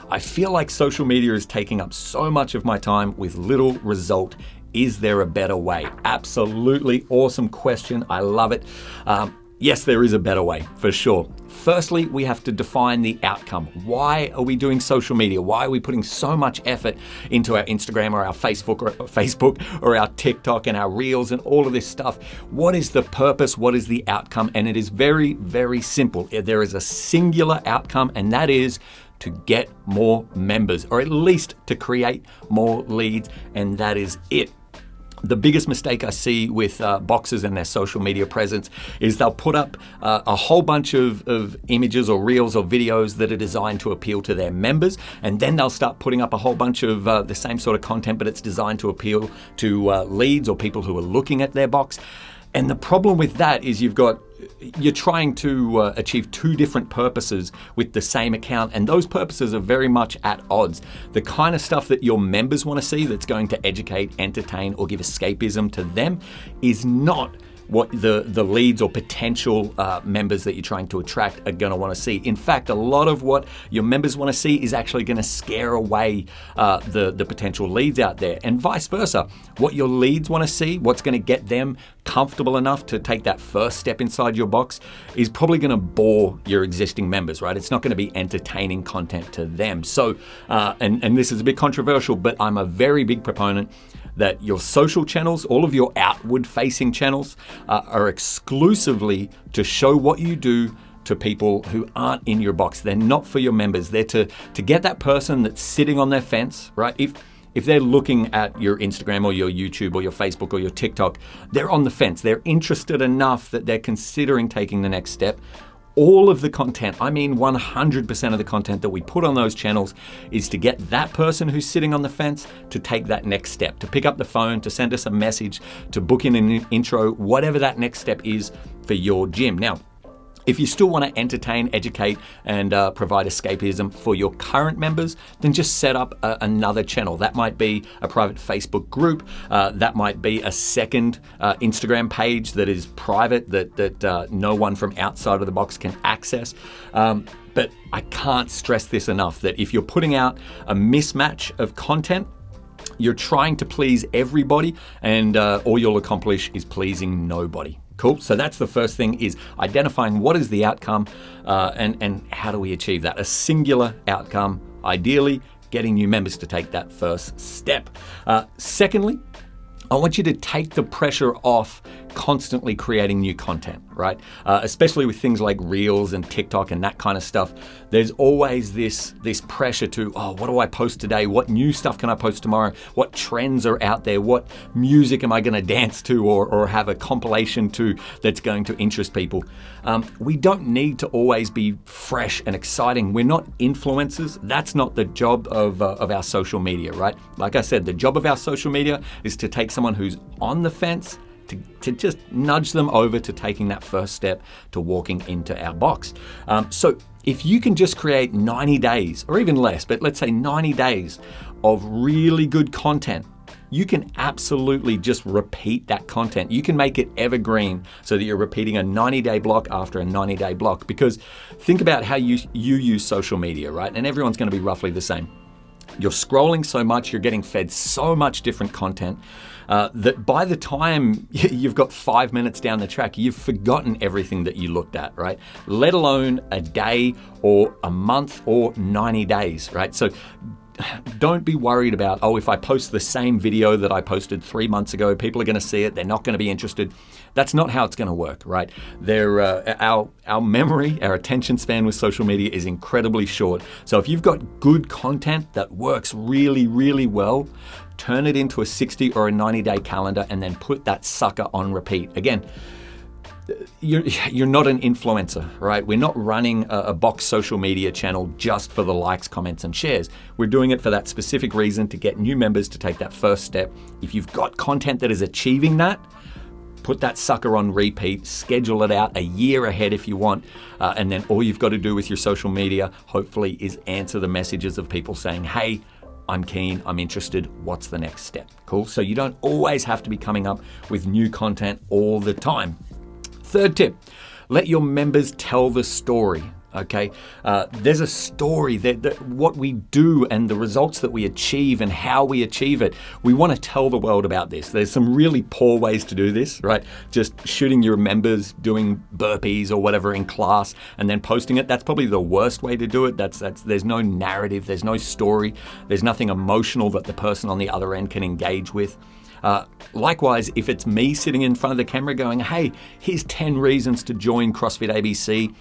I feel like social media is taking up so much of my time with little result. Is there a better way? Absolutely awesome question. I love it. Yes, there is a better way, for sure. Firstly, we have to define the outcome. Why are we doing social media? Why are we putting so much effort into our Instagram or our Facebook or our TikTok and our Reels and all of this stuff? What is the purpose? What is the outcome? And it is very, very simple. There is a singular outcome, and that is to get more members, or at least to create more leads, and that is it. The biggest mistake I see with boxers and their social media presence is they'll put up a whole bunch of images or reels or videos that are designed to appeal to their members, and then they'll start putting up a whole bunch of the same sort of content, but it's designed to appeal to leads or people who are looking at their box. And the problem with that is you're trying to achieve two different purposes with the same account, and those purposes are very much at odds. The kind of stuff that your members want to see that's going to educate, entertain, or give escapism to them is not what the leads or potential members that you're trying to attract are going to want to see. In fact, a lot of what your members want to see is actually going to scare away the potential leads out there, and vice versa. What your leads want to see, what's going to get them comfortable enough to take that first step inside your box, is probably going to bore your existing members, right? It's not going to be entertaining content to them. So, and this is a bit controversial, but I'm a very big proponent that your social channels, all of your outward facing channels, are exclusively to show what you do to people who aren't in your box. They're not for your members. They're to get that person that's sitting on their fence, right? If they're looking at your Instagram or your YouTube or your Facebook or your TikTok, they're on the fence. They're interested enough that they're considering taking the next step. All of the content, I mean 100% of the content that we put on those channels is to get that person who's sitting on the fence to take that next step, to pick up the phone, to send us a message, to book in an intro, whatever that next step is for your gym. Now, if you still want to entertain, educate, and provide escapism for your current members, then just set up another channel. That might be a private Facebook group. That might be a second Instagram page that is private, that no one from outside of the box can access. But I can't stress this enough, that if you're putting out a mismatch of content, you're trying to please everybody, and all you'll accomplish is pleasing nobody. Cool. So that's the first thing, is identifying what is the outcome and how do we achieve that? A singular outcome, ideally getting new members to take that first step. Secondly, I want you to take the pressure off constantly creating new content, right? Especially with things like Reels and TikTok and that kind of stuff. There's always this pressure to, what do I post today? What new stuff can I post tomorrow? What trends are out there? What music am I going to dance to or have a compilation to that's going to interest people? We don't need to always be fresh and exciting. We're not influencers. That's not the job of our social media, right? Like I said, the job of our social media is to take someone who's on the fence to just nudge them over to taking that first step to walking into our box. So if you can just create 90 days or even less, but let's say 90 days of really good content, you can absolutely just repeat that content. You can make it evergreen so that you're repeating a 90-day block after a 90-day block. Because think about how you use social media, right? And everyone's going to be roughly the same. You're scrolling so much, you're getting fed so much different content that by the time you've got 5 minutes down the track, you've forgotten everything that you looked at, right? Let alone a day or a month or 90 days, right? So don't be worried about, if I post the same video that I posted 3 months ago, people are going to see it, they're not going to be interested. That's not how it's going to work, right? Our memory, our attention span with social media is incredibly short. So if you've got good content that works really, really well, turn it into a 60 or a 90-day calendar and then put that sucker on repeat. Again, you're not an influencer, right? We're not running a box social media channel just for the likes, comments, and shares. We're doing it for that specific reason, to get new members to take that first step. If you've got content that is achieving that, put that sucker on repeat, schedule it out a year ahead if you want, and then all you've got to do with your social media, hopefully, is answer the messages of people saying, hey, I'm keen, I'm interested, what's the next step? Cool. So you don't always have to be coming up with new content all the time. Third tip, let your members tell the story. okay? There's a story that what we do and the results that we achieve and how we achieve it. We want to tell the world about this. There's some really poor ways to do this, right? Just shooting your members doing burpees or whatever in class and then posting it. That's probably the worst way to do it. There's no narrative, there's no story, there's nothing emotional that the person on the other end can engage with. Likewise, if it's me sitting in front of the camera going, hey, here's 10 reasons to join CrossFit ABC,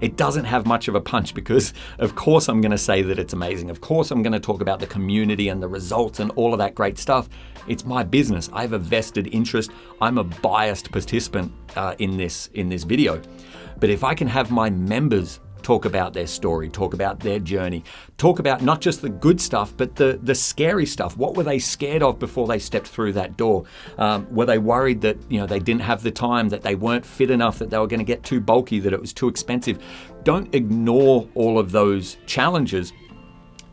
it doesn't have much of a punch because, of course, I'm going to say that it's amazing. Of course, I'm going to talk about the community and the results and all of that great stuff. It's my business. I have a vested interest. I'm a biased participant in this video. But if I can have my members talk about their story, talk about their journey, talk about not just the good stuff, but the scary stuff. What were they scared of before they stepped through that door? Were they worried that they didn't have the time, that they weren't fit enough, that they were going to get too bulky, that it was too expensive? Don't ignore all of those challenges.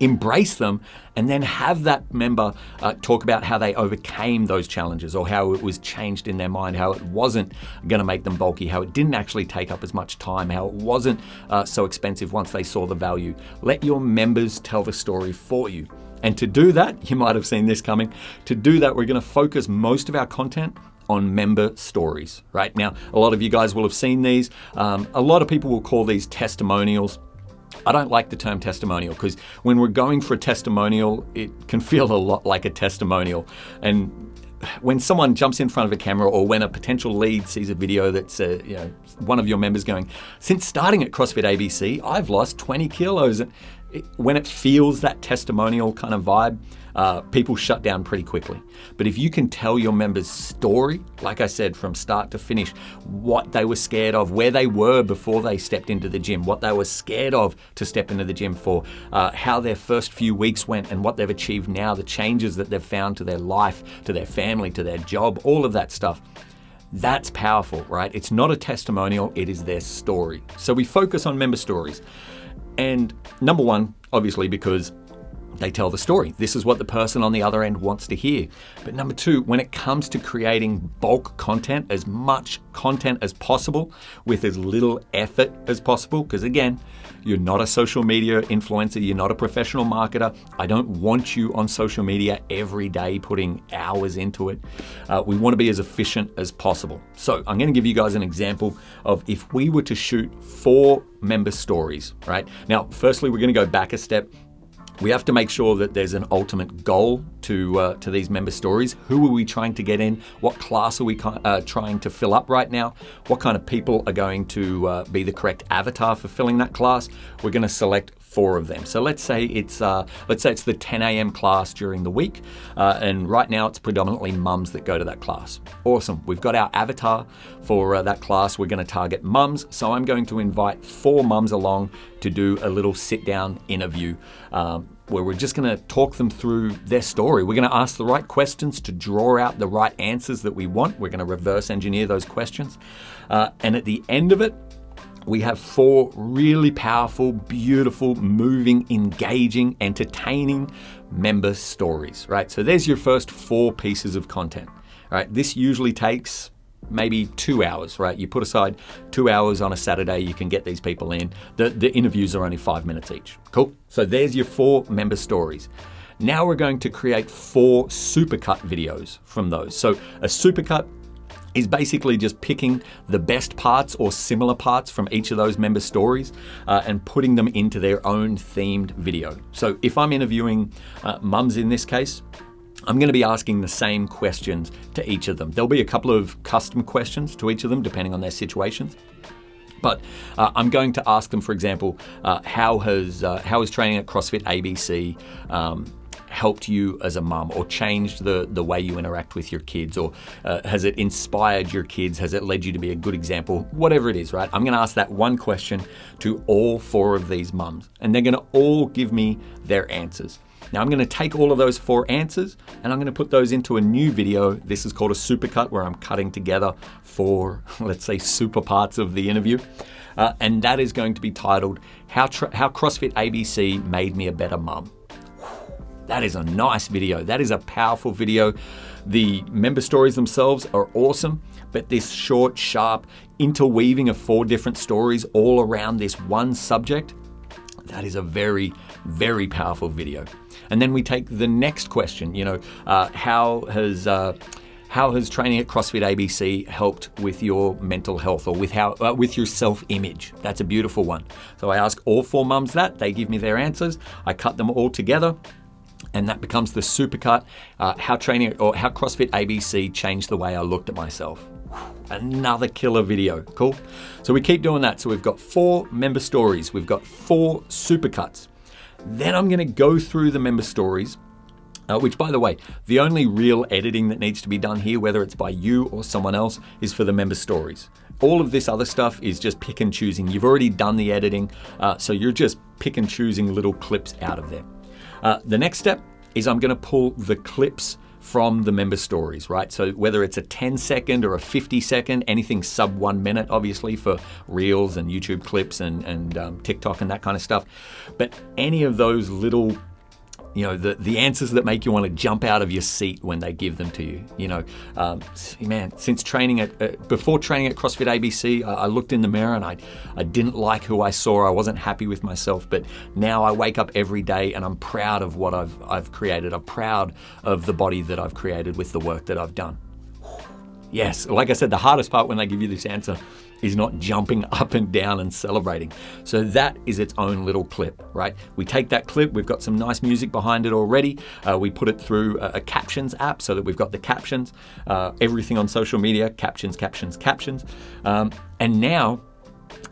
Embrace them and then have that member talk about how they overcame those challenges or how it was changed in their mind, how it wasn't going to make them bulky, how it didn't actually take up as much time, how it wasn't so expensive once they saw the value. Let your members tell the story for you. And to do that, you might have seen this coming, to do that, we're going to focus most of our content on member stories, right? Now, a lot of you guys will have seen these. A lot of people will call these testimonials. I don't like the term testimonial because when we're going for a testimonial, it can feel a lot like a testimonial. And when someone jumps in front of a camera or when a potential lead sees a video that's one of your members going, since starting at CrossFit ABC, I've lost 20 kilos. When it feels that testimonial kind of vibe, people shut down pretty quickly. But if you can tell your members' story, like I said, from start to finish, what they were scared of, where they were before they stepped into the gym, what they were scared of to step into the gym for, how their first few weeks went and what they've achieved now, the changes that they've found to their life, to their family, to their job, all of that stuff. That's powerful, right? It's not a testimonial, it is their story. So we focus on member stories. And number one, obviously, because they tell the story. This is what the person on the other end wants to hear. But number two, when it comes to creating bulk content, as much content as possible with as little effort as possible, because again, you're not a social media influencer, you're not a professional marketer. I don't want you on social media every day putting hours into it. We want to be as efficient as possible. So I'm going to give you guys an example of if we were to shoot 4 member stories, right? Now, firstly, we're going to go back a step. We have to make sure that there's an ultimate goal to these member stories. Who are we trying to get in? What class are we trying to fill up right now? What kind of people are going to be the correct avatar for filling that class? We're going to select 4 of them. So let's say it's the 10 a.m. class during the week, and right now it's predominantly mums that go to that class. Awesome. We've got our avatar for that class. We're going to target mums. So I'm going to invite 4 mums along to do a little sit-down interview where we're just going to talk them through their story. We're going to ask the right questions to draw out the right answers that we want. We're going to reverse engineer those questions. And at the end of it, we have 4 really powerful, beautiful, moving, engaging, entertaining member stories, right? So there's your first 4 pieces of content, right? This usually takes maybe 2 hours, right? You put aside 2 hours on a Saturday, you can get these people in. The interviews are only 5 minutes each. Cool. So there's your 4 member stories. Now we're going to create 4 supercut videos from those. So a supercut is basically just picking the best parts or similar parts from each of those member stories and putting them into their own themed video. So if I'm interviewing mums in this case, I'm going to be asking the same questions to each of them. There'll be a couple of custom questions to each of them depending on their situations. But I'm going to ask them, for example, how has training at CrossFit ABC helped you as a mum, or changed the way you interact with your kids, or has it inspired your kids? Has it led you to be a good example? Whatever it is, right? I'm going to ask that one question to all 4 of these mums, and they're going to all give me their answers. Now I'm going to take all of those 4 answers and I'm going to put those into a new video. This is called a supercut, where I'm cutting together 4, let's say, super parts of the interview. And that is going to be titled, How CrossFit ABC Made Me a Better Mum. That is a nice video. That is a powerful video. The member stories themselves are awesome, but this short, sharp interweaving of 4 different stories all around this one subject, that is a very, very powerful video. And then we take the next question, how has training at CrossFit ABC helped with your mental health or with your self-image? That's a beautiful one. So I ask all 4 mums that. They give me their answers. I cut them all together, and that becomes the supercut. How CrossFit ABC changed the way I looked at myself. Another killer video. Cool. So we keep doing that. So we've got 4 member stories. We've got 4 supercuts. Then I'm going to go through the member stories. Which, by the way, the only real editing that needs to be done here, whether it's by you or someone else, is for the member stories. All of this other stuff is just pick and choosing. You've already done the editing, so you're just pick and choosing little clips out of there. The next step is I'm going to pull the clips from the member stories, right? So whether it's a 10-second or a 50-second, anything sub 1 minute, obviously, for Reels and YouTube clips and TikTok and that kind of stuff. But any of those little the answers that make you want to jump out of your seat when they give them to you. Since before training at CrossFit ABC, I looked in the mirror and I didn't like who I saw. I wasn't happy with myself, but now I wake up every day and I'm proud of what I've created. I'm proud of the body that I've created with the work that I've done. Yes, like I said, the hardest part when they give you this answer is not jumping up and down and celebrating. So that is its own little clip, right? We take that clip, we've got some nice music behind it already. We put it through a captions app so that we've got the captions, everything on social media, captions. And now,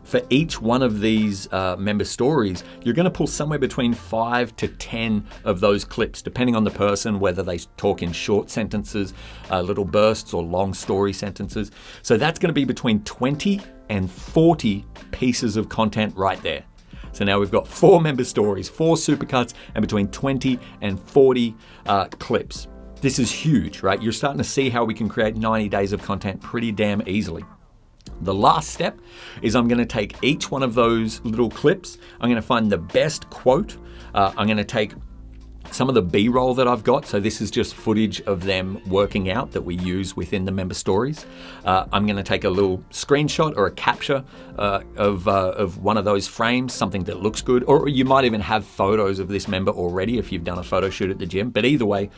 for each one of these member stories, you're going to pull somewhere between 5 to 10 of those clips, depending on the person, whether they talk in short sentences, little bursts, or long story sentences. So that's going to be between 20 and 40 pieces of content right there. So now we've got 4 member stories, 4 supercuts, and between 20 and 40 clips. This is huge, right? You're starting to see how we can create 90 days of content pretty damn easily. The last step is I'm going to take each one of those little clips. I'm going to find the best quote. I'm going to take some of the B-roll that I've got. So this is just footage of them working out that we use within the member stories. I'm going to take a little screenshot or a capture of one of those frames, something that looks good. Or you might even have photos of this member already if you've done a photo shoot at the gym. But either way,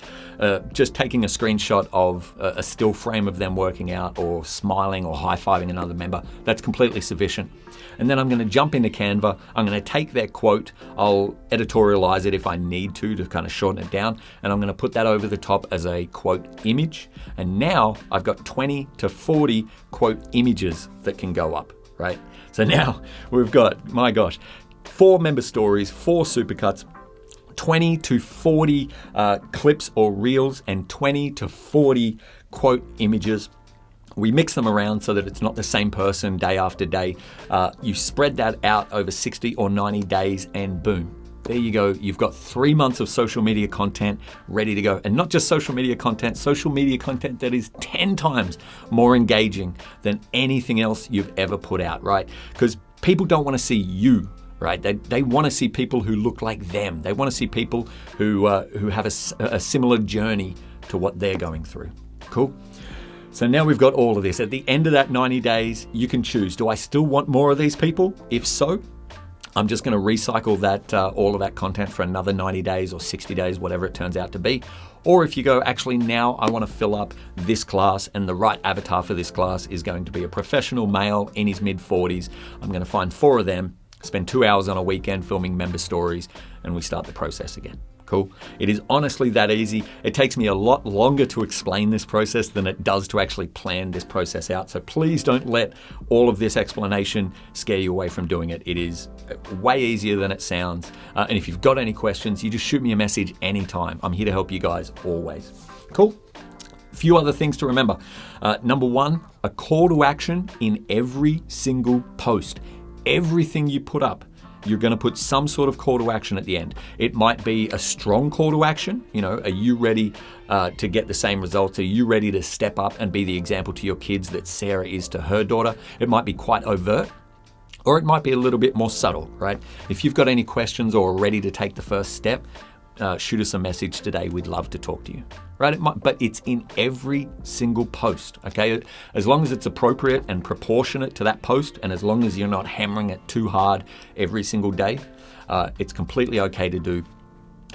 just taking a screenshot of a still frame of them working out or smiling or high-fiving another member, that's completely sufficient. And then I'm going to jump into Canva. I'm going to take their quote. I'll editorialize it if I need to kind of shorten it down. And I'm going to put that over the top as a quote image. And now I've got 20 to 40 quote images that can go up, right? So now we've got, 4 member stories, 4 supercuts, 20 to 40 clips or reels, and 20 to 40 quote images. We mix them around so that it's not the same person day after day. You spread that out over 60 or 90 days and boom, there you go. You've got 3 months of social media content ready to go. And not just social media content that is 10 times more engaging than anything else you've ever put out, right? Because people don't want to see you, right? They want to see people who look like them. They want to see people who have a similar journey to what they're going through. Cool? So now we've got all of this. At the end of that 90 days, you can choose. Do I still want more of these people? If so, I'm just going to recycle that all of that content for another 90 days or 60 days, whatever it turns out to be. Or if you go, actually now I want to fill up this class, and the right avatar for this class is going to be a professional male in his mid-40s. I'm going to find 4 of them, spend 2 hours on a weekend filming member stories, and we start the process again. Cool. It is honestly that easy. It takes me a lot longer to explain this process than it does to actually plan this process out. So please don't let all of this explanation scare you away from doing it. It is way easier than it sounds. And if you've got any questions, you just shoot me a message anytime. I'm here to help you guys always. Cool. A few other things to remember. Number 1, a call to action in every single post. Everything you put up, you're going to put some sort of call to action at the end. It might be a strong call to action. Are you ready to get the same results? Are you ready to step up and be the example to your kids that Sarah is to her daughter? It might be quite overt, or it might be a little bit more subtle, right? If you've got any questions or are ready to take the first step, shoot us a message today. We'd love to talk to you, right? But it's in every single post, okay? As long as it's appropriate and proportionate to that post, and as long as you're not hammering it too hard every single day, it's completely okay to do.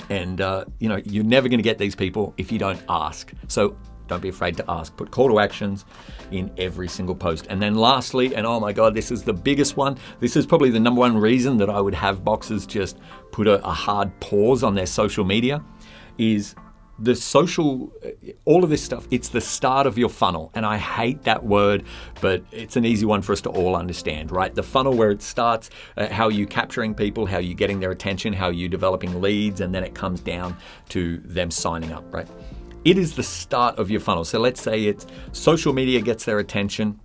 And, you're never going to get these people if you don't ask. So don't be afraid to ask. Put call to actions in every single post. And then lastly, and oh my God, this is the biggest one. This is probably the number one reason that I would have boxers just put a hard pause on their social media, is all of this stuff. It's the start of your funnel. And I hate that word, but it's an easy one for us to all understand, right? The funnel, where it starts, how you capturing people, how you getting their attention, how you developing leads, and then it comes down to them signing up, right? It is the start of your funnel. So let's say it's social media gets their attention,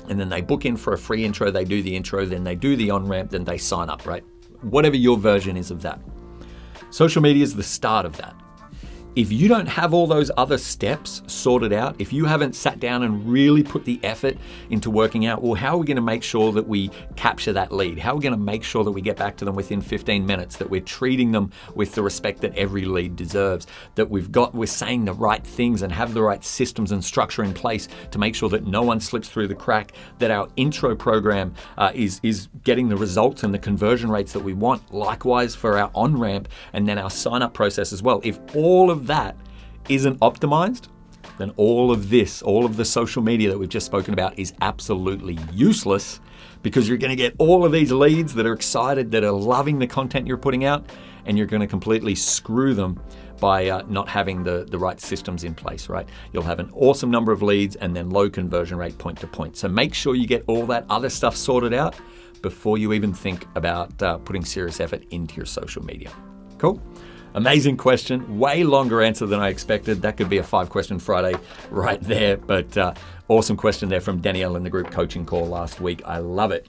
and then they book in for a free intro, they do the intro, then they do the on-ramp, then they sign up, right? Whatever your version is of that. Social media is the start of that. If you don't have all those other steps sorted out, if you haven't sat down and really put the effort into working out, well, how are we going to make sure that we capture that lead? How are we going to make sure that we get back to them within 15 minutes, that we're treating them with the respect that every lead deserves, that we're saying the right things and have the right systems and structure in place to make sure that no one slips through the crack, that our intro program is getting the results and the conversion rates that we want. Likewise for our on-ramp and then our sign-up process as well. If all of that isn't optimized, then all of the social media that we've just spoken about is absolutely useless, because you're going to get all of these leads that are excited, that are loving the content you're putting out, and you're going to completely screw them by not having the right systems in place, right? You'll have an awesome number of leads and then low conversion rate point to point. So make sure you get all that other stuff sorted out before you even think about putting serious effort into your social media. Cool? Amazing question. Way longer answer than I expected. That could be a 5-question Friday right there. But awesome question there from Danielle in the group coaching call last week. I love it.